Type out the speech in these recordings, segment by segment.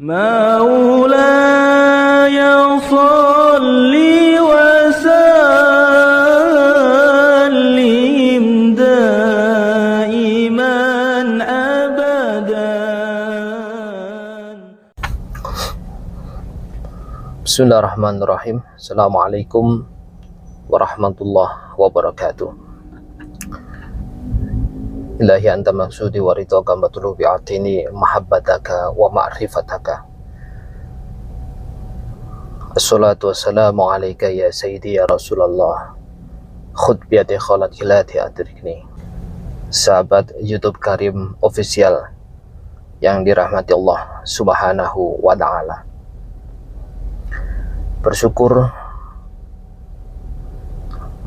مولاي صل وسلم دائما أبدا. Bismillahirrahmanirrahim. Assalamualaikum warahmatullahi wabarakatuh. Ilahi anta maksudi wa ridhaka matlubi atini mahabbataka wa ma'rifataka. Assalatu wassalamu alaika ya sayyidi ya Rasulullah. Khud biyadi khalat hilati adrikni. Sahabat YouTube Karim Official yang dirahmati Allah Subhanahu wa ta'ala. Bersyukur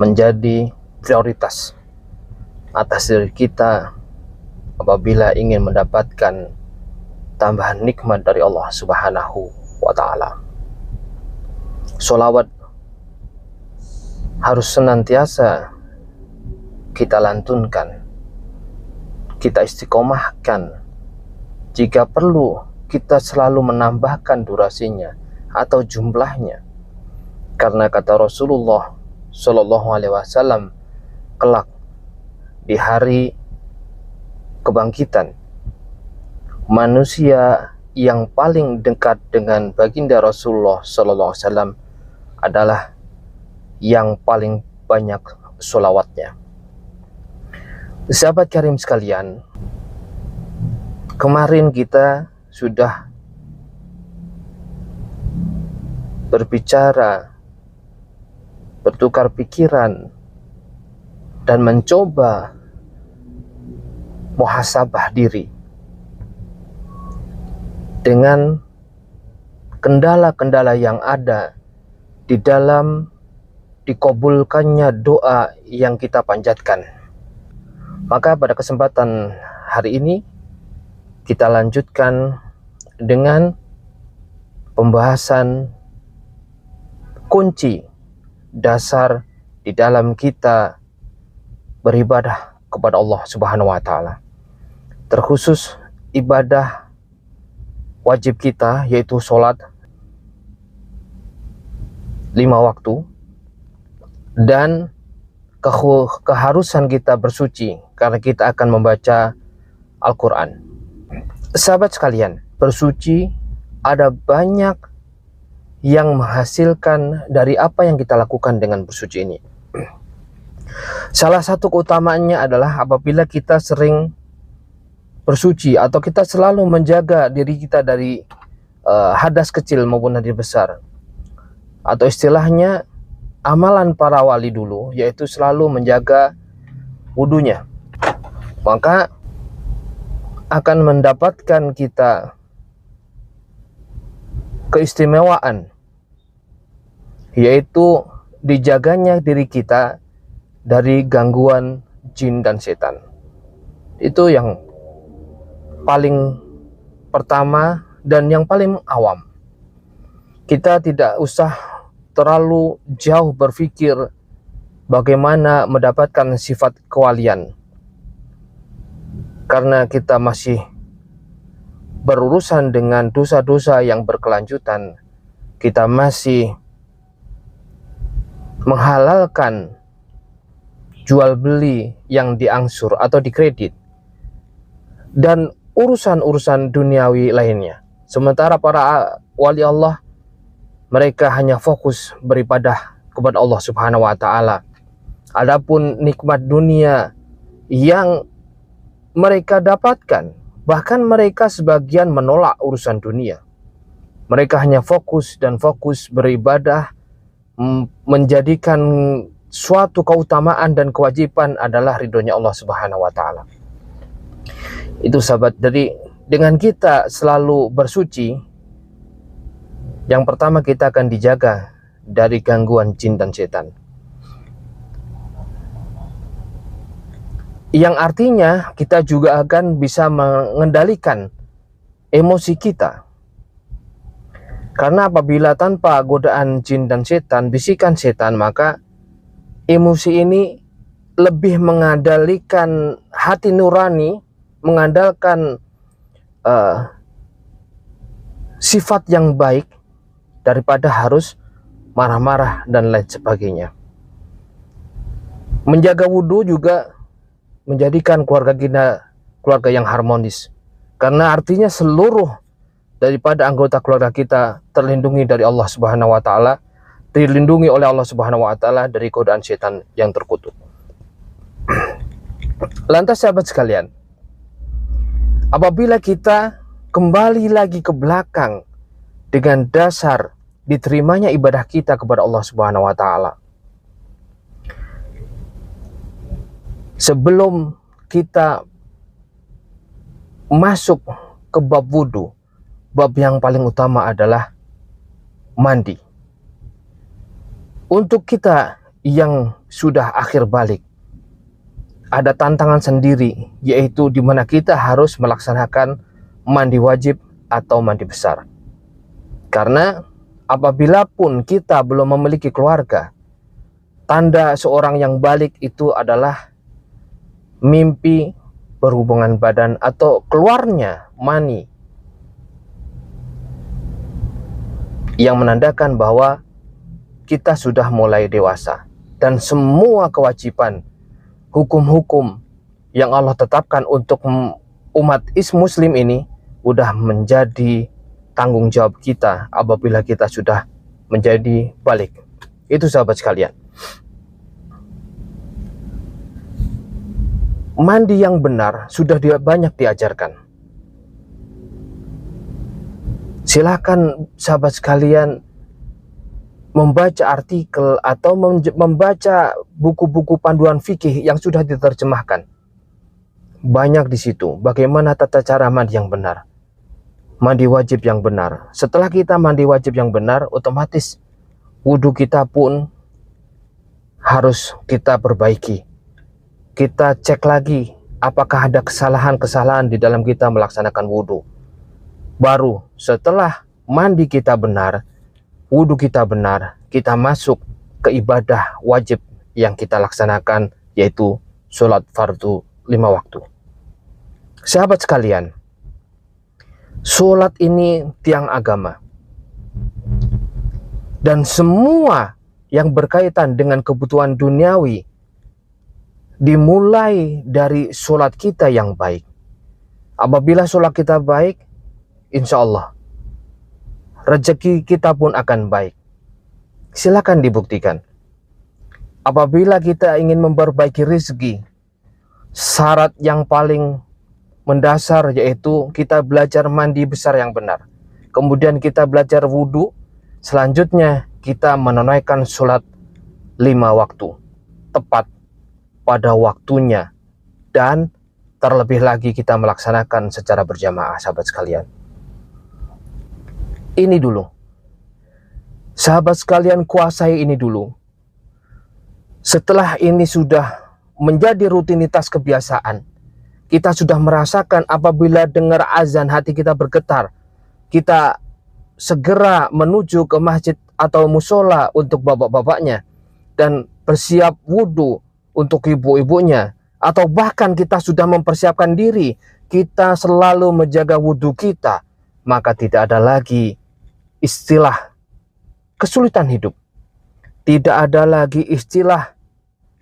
menjadi prioritas atas diri kita apabila ingin mendapatkan tambahan nikmat dari Allah Subhanahu wa ta'ala. Sholawat harus senantiasa kita lantunkan, kita istiqomahkan. Jika perlu, kita selalu menambahkan durasinya atau jumlahnya, karena kata Rasulullah Shallallahu Alaihi Wasallam, kelak di hari kebangkitan, manusia yang paling dekat dengan baginda Rasulullah Shallallahu Alaihi Wasallam adalah yang paling banyak sholawatnya. Sahabat karim sekalian, kemarin kita sudah berbicara, bertukar pikiran, dan mencoba muhasabah diri dengan kendala-kendala yang ada di dalam dikabulkannya doa yang kita panjatkan. Maka pada kesempatan hari ini kita lanjutkan dengan pembahasan kunci dasar di dalam kita beribadah kepada Allah Subhanahu wa ta'ala, terkhusus ibadah wajib kita, yaitu sholat 5 waktu, dan keharusan kita bersuci karena kita akan membaca Al-Quran. Sahabat sekalian, bersuci ada banyak yang menghasilkan dari apa yang kita lakukan dengan bersuci ini. Salah satu keutamaannya adalah apabila kita sering bersuci atau kita selalu menjaga diri kita dari hadas kecil maupun hadas besar, atau istilahnya amalan para wali dulu, yaitu selalu menjaga wudunya, maka akan mendapatkan kita keistimewaan, yaitu dijaganya diri kita dari gangguan jin dan setan. Itu yang paling pertama dan yang paling awam. Kita tidak usah terlalu jauh berpikir bagaimana mendapatkan sifat kewalian, karena kita masih berurusan dengan dosa-dosa yang berkelanjutan. Kita masih menghalalkan jual beli yang diangsur atau dikredit, dan urusan-urusan duniawi lainnya. Sementara para wali Allah, mereka hanya fokus beribadah kepada Allah Subhanahu wa ta'ala. Adapun nikmat dunia yang mereka dapatkan, bahkan mereka sebagian menolak urusan dunia. Mereka hanya fokus beribadah, menjadikan suatu keutamaan dan kewajiban adalah ridhonya Allah Subhanahu wa ta'ala. Itu sahabat, jadi dengan kita selalu bersuci, yang pertama kita akan dijaga dari gangguan jin dan setan, yang artinya kita juga akan bisa mengendalikan emosi kita. Karena apabila tanpa godaan jin dan setan, bisikan setan, maka emosi ini lebih mengandalkan hati nurani, mengandalkan sifat yang baik daripada harus marah-marah dan lain sebagainya. Menjaga wudhu juga menjadikan keluarga kita keluarga yang harmonis, karena artinya seluruh daripada anggota keluarga kita terlindungi dari Allah Subhanahu wa taala, dilindungi oleh Allah Subhanahu wa taala dari godaan setan yang terkutuk. Lantas sahabat sekalian, apabila kita kembali lagi ke belakang dengan dasar diterimanya ibadah kita kepada Allah Subhanahu wa taala, sebelum kita masuk ke bab wudhu, bab yang paling utama adalah mandi. Untuk kita yang sudah akhir balik, ada tantangan sendiri, yaitu di mana kita harus melaksanakan mandi wajib atau mandi besar. Karena apabila pun kita belum memiliki keluarga, tanda seorang yang balik itu adalah mimpi berhubungan badan atau keluarnya mani, yang menandakan bahwa kita sudah mulai dewasa, dan semua kewajiban hukum-hukum yang Allah tetapkan untuk umat muslim ini udah menjadi tanggung jawab kita apabila kita sudah menjadi balik. Itu sahabat sekalian. Mandi yang benar sudah banyak diajarkan. Silakan sahabat sekalian membaca artikel atau membaca buku-buku panduan fikih yang sudah diterjemahkan. Banyak di situ bagaimana tata cara mandi yang benar, mandi wajib yang benar. Setelah kita mandi wajib yang benar, otomatis wudhu kita pun harus kita perbaiki. Kita cek lagi apakah ada kesalahan-kesalahan di dalam kita melaksanakan wudhu. Baru setelah mandi kita benar, wudhu kita benar, kita masuk ke ibadah wajib yang kita laksanakan, yaitu sholat fardu 5 waktu. Sahabat sekalian, sholat ini tiang agama, dan semua yang berkaitan dengan kebutuhan duniawi dimulai dari sholat kita yang baik. Apabila sholat kita baik, insya Allah rezeki kita pun akan baik. Silakan dibuktikan. Apabila kita ingin memperbaiki rezeki, syarat yang paling mendasar yaitu kita belajar mandi besar yang benar. Kemudian kita belajar wudhu. Selanjutnya kita menunaikan sholat 5 waktu tepat pada waktunya, dan terlebih lagi kita melaksanakan secara berjamaah. Sahabat sekalian, ini dulu, sahabat sekalian, kuasai ini dulu. Setelah ini sudah menjadi rutinitas kebiasaan, kita sudah merasakan apabila dengar azan hati kita bergetar, kita segera menuju ke masjid atau musola untuk bapak-bapaknya, dan bersiap wudhu untuk ibu-ibunya, atau bahkan kita sudah mempersiapkan diri, kita selalu menjaga wudhu kita, maka tidak ada lagi istilah kesulitan hidup, tidak ada lagi istilah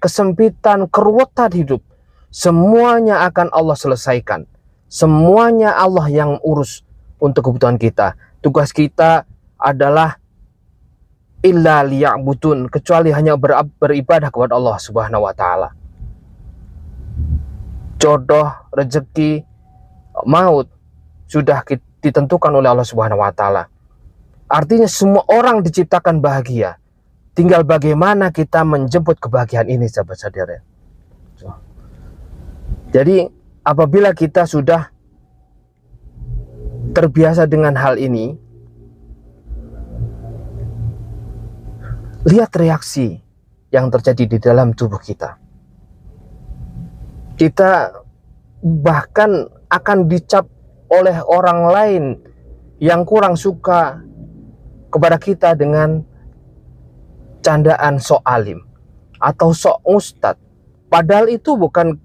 kesempitan, keruwetan hidup. Semuanya akan Allah selesaikan, semuanya Allah yang urus untuk kebutuhan kita. Tugas kita adalah illa liya'budun, kecuali hanya beribadah kepada Allah Subhanahu wa taala. Jodoh, rezeki, maut sudah ditentukan oleh Allah Subhanahu wa taala. Artinya semua orang diciptakan bahagia. Tinggal bagaimana kita menjemput kebahagiaan ini, sahabat saudara. Jadi apabila kita sudah terbiasa dengan hal ini, lihat reaksi yang terjadi di dalam tubuh kita. Kita bahkan akan dicap oleh orang lain yang kurang suka kepada kita dengan candaan sok alim atau sok ustad. Padahal itu bukan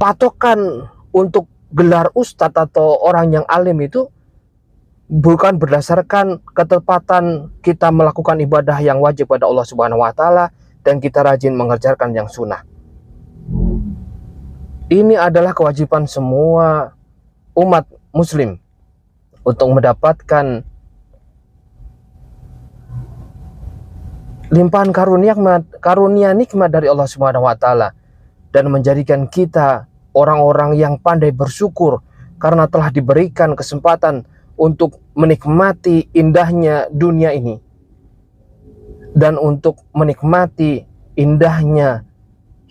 patokan untuk gelar ustad atau orang yang alim. Itu bukan berdasarkan ketepatan kita melakukan ibadah yang wajib pada Allah Subhanahu wa taala dan kita rajin mengerjakan yang sunnah. Ini adalah kewajiban semua umat muslim untuk mendapatkan limpahan karunia nikmat dari Allah Subhanahu wa taala dan menjadikan kita orang-orang yang pandai bersyukur karena telah diberikan kesempatan untuk menikmati indahnya dunia ini dan untuk menikmati indahnya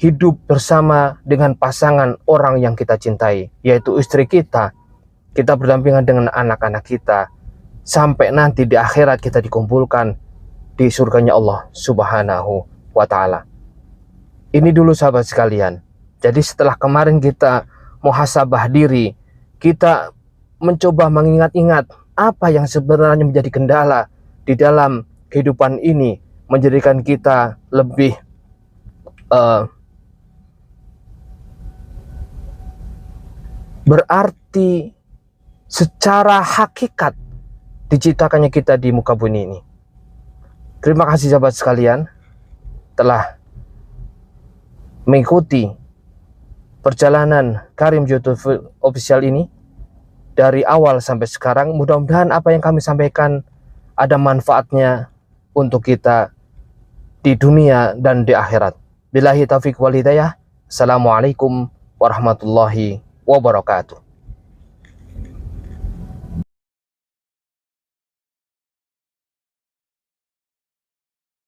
hidup bersama dengan pasangan orang yang kita cintai, yaitu istri kita. Kita berdampingan dengan anak-anak kita sampai nanti di akhirat kita dikumpulkan di surganya Allah Subhanahu wa taala. Ini dulu sahabat sekalian. Jadi setelah kemarin kita muhasabah diri, kita mencoba mengingat-ingat apa yang sebenarnya menjadi kendala di dalam kehidupan ini, menjadikan kita lebih berarti secara hakikat diciptakannya kita di muka bumi ini. Terima kasih sahabat sekalian telah mengikuti perjalanan Karim YouTube Official ini dari awal sampai sekarang. Mudah-mudahan apa yang kami sampaikan ada manfaatnya untuk kita di dunia dan di akhirat. Billahi taufiq wal hidayah. Assalamualaikum warahmatullahi wabarakatuh.